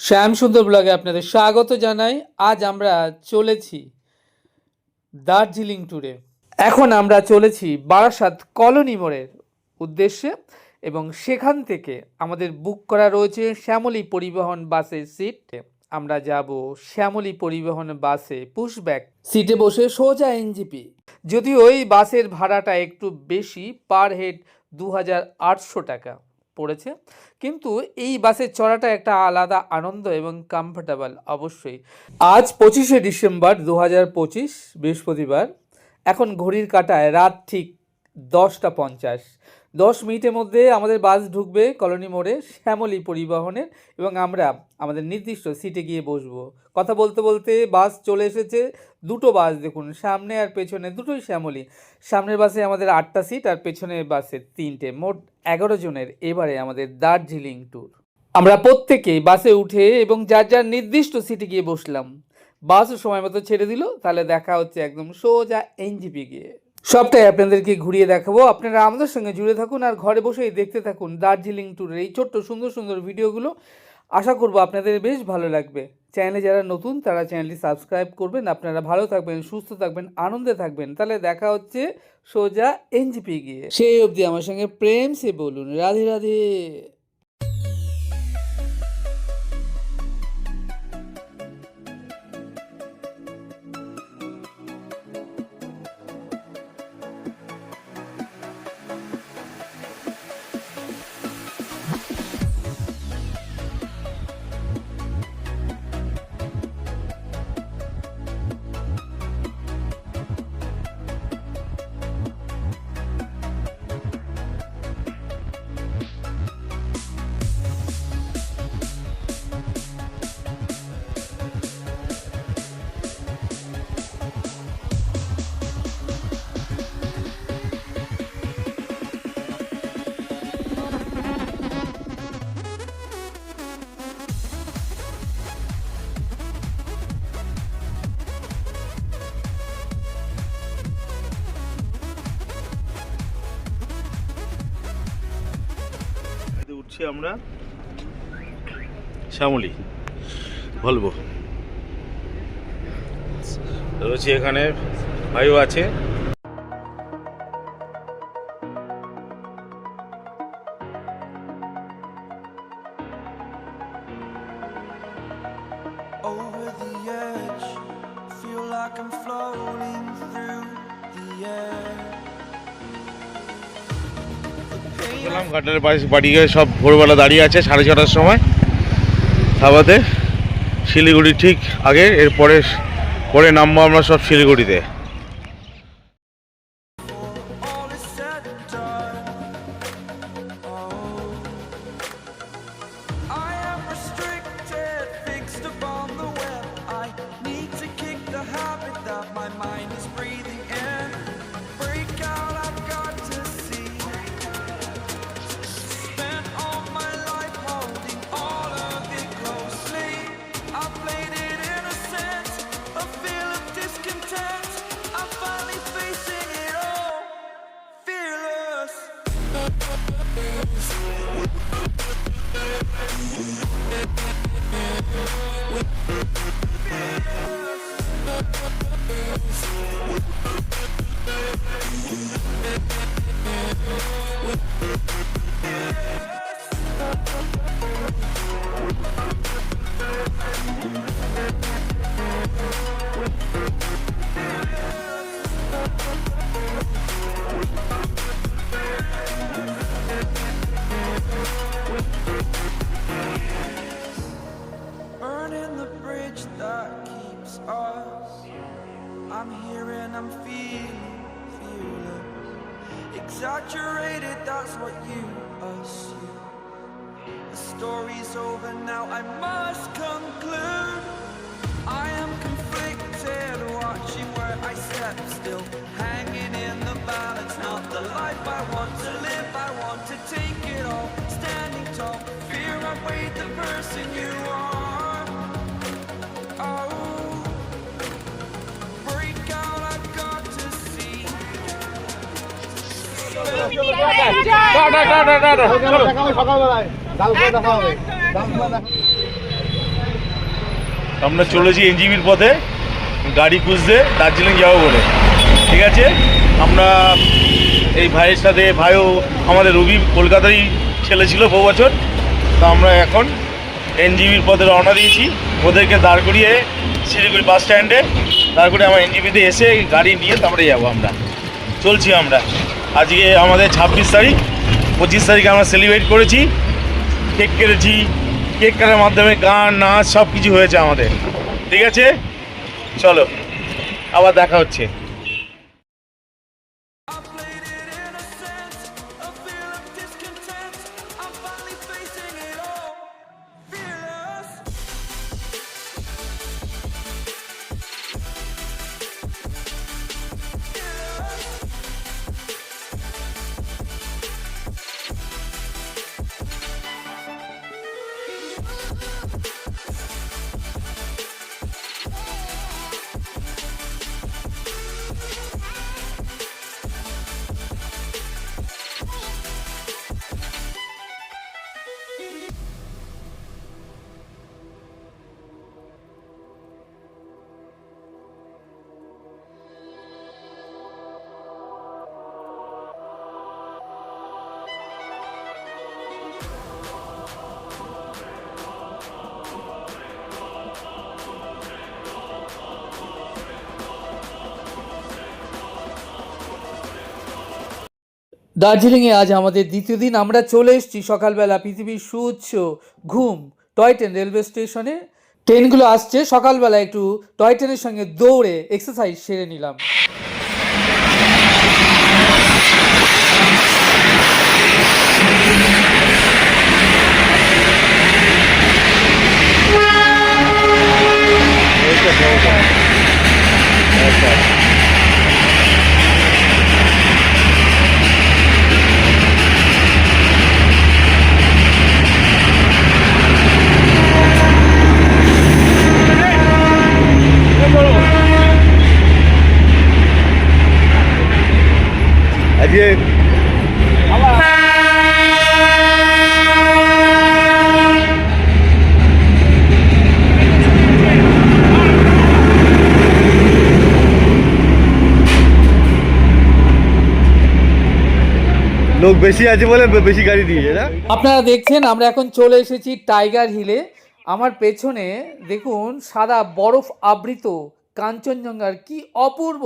শ্যাম সুন্দর ব্লগে আপনাদের স্বাগত জানাই। আজ আমরা চলেছি দার্জিলিং ট্যুরে। এখন আমরা চলেছি বারাসাত কলোনি মোড়ের উদ্দেশ্যে এবং সেখান থেকে আমাদের বুক করা রয়েছে শ্যামলী পরিবহন বাসের সিট। আমরা যাব শ্যামলী পরিবহন বাসে পুশব্যাক সিটে বসে সোজা এনজিপি। যদিও এই বাসের ভাড়াটা একটু বেশি, পার হেড 2800 টাকা পড়েছে, কিন্তু এই বাসে চড়াটা একটা আলাদা আনন্দ এবং কমফোর্টেবল অবশ্যই। আজ 25শে ডিসেম্বর 2025 বৃহস্পতিবার। এখন ঘড়ির কাঁটায় রাত ঠিক 10:50। 10 মিনিটের মধ্যে আমাদের বাস ঢুকবে কলোনি মোড়ে শ্যামলী পরিবহনের এবং আমরা আমাদের নির্দিষ্ট সিটে গিয়ে বসবো। কথা বলতে বলতে বাস চলে এসেছে। দুটো বাস দেখুন, সামনে আর পেছনে দুটোই শ্যামলী। সামনের বাসে আমাদের 8টা সিট আর পেছনের বাসে 3টে, মোট 11 জনের এবারে আমাদের দার্জিলিং ট্যুর। আমরা প্রত্যেকেই বাসে উঠে এবং যার যার নির্দিষ্ট সিটে গিয়ে বসলাম। বাসও সময় মতো ছেড়ে দিল। তাহলে দেখা হচ্ছে একদম সোজা এনজিপি গিয়ে। সবটাই আপনাদেরকে ঘুরিয়ে দেখাবো। আপনারা আমাদের সঙ্গে জুড়ে থাকুন আর ঘরে বসেই দেখতে থাকুন দার্জিলিং ট্যুরের এই ছোট্ট সুন্দর সুন্দর ভিডিওগুলো। আশা করব আপনাদের বেশ ভালো লাগবে। চ্যানেলে যারা নতুন তারা চ্যানেলটি সাবস্ক্রাইব করবেন। আপনারা ভালো থাকবেন, সুস্থ থাকবেন, আনন্দে থাকবেন। তাহলে দেখা হচ্ছে সোজা এনজিপি গিয়ে। সেই অবধি আমার সঙ্গে প্রেম সে বলুন রাধে রাধে। উঠছি আমরা শ্যামলী বলবো রয়েছে, এখানে ভাইও আছে। Over the edge, feel like I'm floating through the air. ঘাটের বাড়ি সব ভোরবেলা দাঁড়িয়ে আছে 6:30টার সময় থাবাতে, শিলিগুড়ি ঠিক আগে। এরপরে পরে নামবো আমরা সব শিলিগুড়িতে। All is said and done. Oh, I am restricted, fixed upon the web. I need to kick the habit that my mind is breathing in. Break out, I've got to see. Spent all my life holding all of it closely. I played it innocent, a feel of discontent. I'm finally facing it all, fearless. Burning the bridge that keeps us. I'm here and I'm feeling fearless. Exaggerated, that's what you assume. The story's over now, I must conclude. I am conflicted, watching where I step still, hanging in the balance. Not the life I want to live, I want to take it all. Standing tall, fear I weighed the person you are. Oh, break out, I've got to see. আমরা চলেছি এনজিবির পথে গাড়ি খুঁজতে দার্জিলিং যাবো বলে। ঠিক আছে, আমরা এই ভাইয়ের সাথে, ভাইও আমাদের রবি কলকাতারই ছেলে ছিল বহু বছর, তো আমরা এখন এনজিবির পথে রওনা দিয়েছি। ওদেরকে দাঁড় করিয়ে শিলিগুড়ি বাস স্ট্যান্ডে দাঁড় করে আমার এনজিবিতে এসে গাড়ি নিয়ে তারপরে যাবো। আমরা চলছি। আমরা আজকে আমাদের 26 তারিখ, 25 তারিখে আমরা সেলিব্রেট করেছি, কেক কেটেছি, কেক কাটার মাধ্যমে গান নাচ সব কিছু হয়েছে আমাদের। ঠিক আছে, চলো আবার দেখা হচ্ছে। I played it innocent, a feel of discontent. I'm finally facing it all, fearless. দার্জিলিংয়ে আজ আমাদের দ্বিতীয় দিন। আমরা চলে এসেছি সকালবেলা পৃথিবীর সুউচ্চ ঘুম টয় ট্রেন রেলওয়ে স্টেশনে। ট্রেনগুলো আসছে, সকালবেলা একটু টয় ট্রেনের সঙ্গে দৌড়ে এক্সারসাইজ সেরে নিলাম। আজকে লোক বেশি আছে বলে বেশি গাড়ি দিয়েছে না। আপনারা দেখছেন আমরা এখন চলে এসেছি টাইগার হিলে। আমার পেছনে দেখুন সাদা বরফ আবৃত কাঞ্চনজঙ্ঘার কি অপূর্ব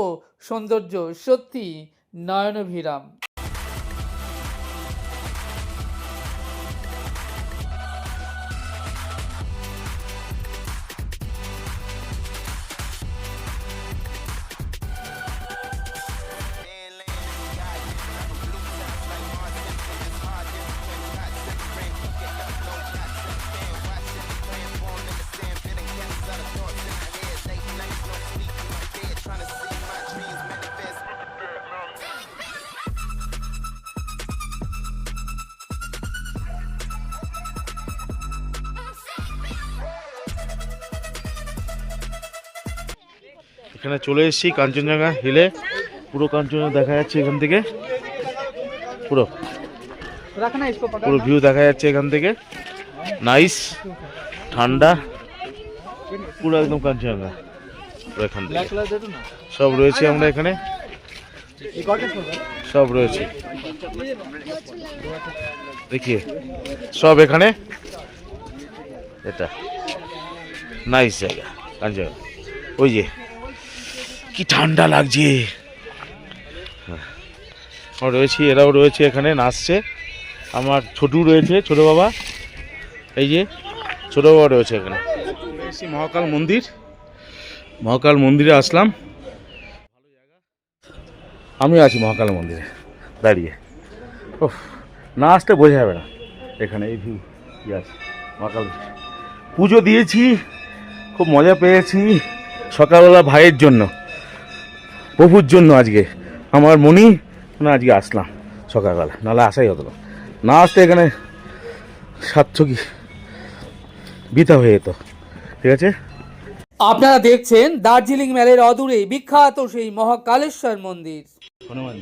সৌন্দর্য, সত্যি নয়নভিরাম। এখানে চলে এসেছি কাঞ্চনজঙ্ঘা হিলে। পুরো কাঞ্চনজঙ্ঘা দেখা যাচ্ছে এখান থেকে, পুরো পুরো ভিউ দেখা যাচ্ছে এখান থেকে। নাইস, ঠান্ডা, পুরো একদম কাঞ্চনজঙ্ঘা পুরো এখান থেকে সব রয়েছে। আমরা এখানে সব রয়েছে, দেখিয়ে সব এখানে। এটা নাইস জায়গা কাঞ্চনজঙ্ঘা। ওই যে কি ঠান্ডা লাগছে। রয়েছি, এরাও রয়েছে এখানে নাচছে। আমার ছোটু রয়েছে, ছোট বাবা, এই যে ছোট বাবা রয়েছে এখানে। মহাকাল মন্দির, মহাকাল মন্দিরে আসলাম। আমি আছি মহাকাল মন্দিরে দাঁড়িয়ে। ও না আসতে বোঝা যাবে না এখানে এই ভিউ কি আছে। মহাকাল পুজো দিয়েছি, খুব মজা পেয়েছি। সকালবেলা ভাইয়ের জন্য, প্রভুর জন্য আজকে আমার মনি না আজকে আসলাম সকালবেলা, নাহলে আসাই হতো না। না আসতে এখানে সার্থকই বৃথা হয়ে যেত। ঠিক আছে, আপনারা দেখছেন দার্জিলিং মেলের অদূরে বিখ্যাত সেই মহাকালেশ্বর মন্দির। হনুমান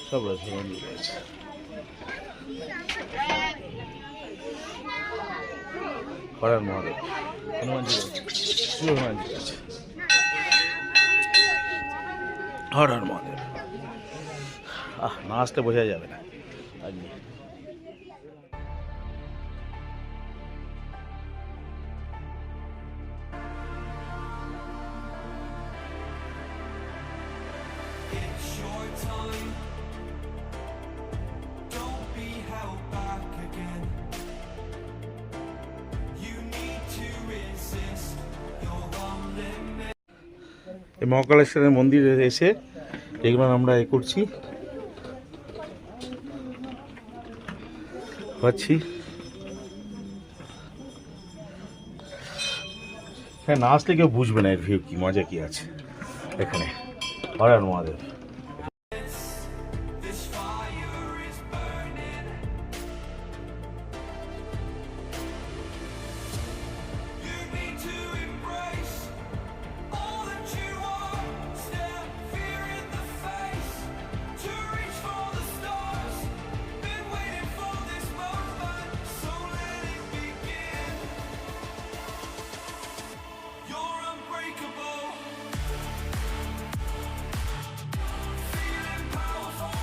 সব রয়েছে, মন্দির রয়েছে। হরার মহাদেব হনুমানজি রয়েছে, হনুমানজি আছে। হর হর মহাদেব। না আসলে বোঝা যাবে না। It's your time. Don't be held back again. You need to resist your one limit. এই মহাকালেশ্বরের মন্দিরে এসে এগুলো আমরা করছি পাচ্ছি। হ্যাঁ, না আসলে কেউ বুঝবে না এর ভিউ কি মজা কি আছে এখানে। Har Har Mahadev. This fire is burning. You need to embrace all that you are. Stare fear in the face. To reach for the stars. Been waiting for this moment, so let it begin. You're unbreakable. Feeling powerful.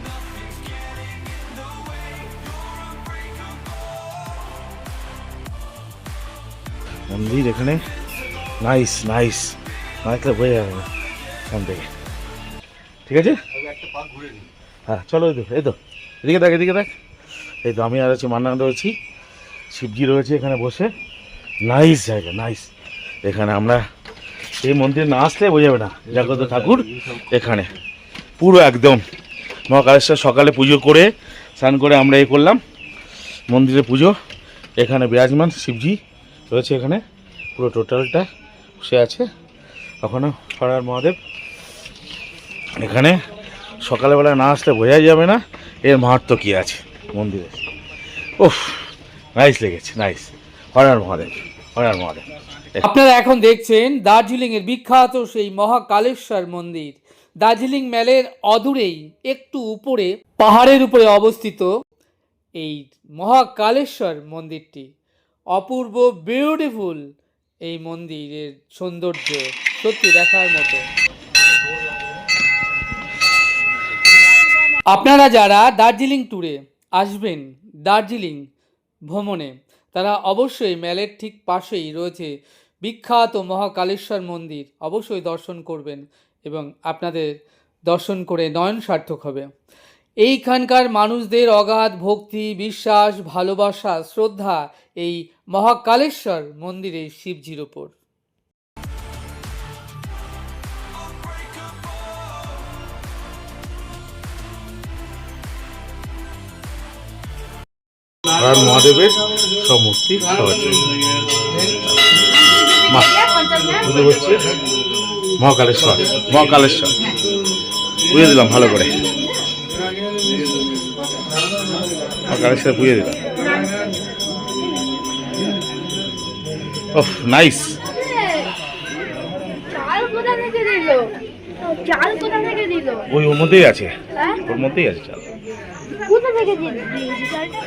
Nothing's getting in the way. You're unbreakable. মন্দির এখানে nice nice, নাইসলে বোঝা যাবে না এখান থেকে। ঠিক আছে, হ্যাঁ চলো। এই তো এদিকে দেখ, এদিকে দেখ। এই তো আমি আর আছি, মান্না রয়েছি, শিবজি রয়েছে এখানে বসে। নাইস জায়গা, নাইস। এখানে আমরা এই মন্দিরে না আসলে বোঝা যাবে না জাগ্রত ঠাকুর এখানে পুরো একদম মহাকালেশ্বর। সকালে পুজো করে স্নান করে আমরা এই করলাম মন্দিরে পুজো। এখানে বিরাজমান শিবজি রয়েছে এখানে পুরো টোটালটা বসে আছে এখনও। হর হর মহাদেব। এখানে সকালবেলা না আসলে বোঝাই যাবে না এর মাহাত্ম্য কী আছে মন্দিরে। ওফ, নাইস লেগেছে, নাইস। হর হর মহাদেব, হর হর মহাদেব। আপনারা এখন দেখছেন দার্জিলিংয়ের বিখ্যাত সেই মহাকালেশ্বর মন্দির। দার্জিলিং ম্যালের অদূরেই একটু উপরে পাহাড়ের উপরে অবস্থিত এই মহাকালেশ্বর মন্দিরটি। অপূর্ব বিউটিফুল এই মন্দিরের সৌন্দর্য সত্যি দেখার মতো। আপনারা যারা দার্জিলিং ট্যুরে আসবেন, দার্জিলিং ভ্রমণে, তারা অবশ্যই ম্যালের ঠিক পাশেই রয়েছে বিখ্যাত মহাকালেশ্বর মন্দির। অবশ্যই দর্শন করবেন এবং আপনাদের দর্শন করে নয়ন সার্থক হবে। এইখানকার মানুষদের অগাধ ভক্তি, বিশ্বাস, ভালোবাসা, শ্রদ্ধা এই মহাকালেশ্বর মন্দিরে শিবজির ওপর। হর মহাদেবের সব মূর্তি সব আছে। পুজো হচ্ছে মহাকালেশ্বর, মহাকালেশ্বর পুজো দিলাম ভালো করে। মহাকালেশ্বর পুজো দিলাম। ওহ, নাইস। চাল কোথা থেকে দিল? চাল কোথা থেকে দিল? ওই ওর মধ্যেই আছে, হ্যাঁ? ওর মধ্যেই আছে চাল। কোথা থেকে দিল চালটা?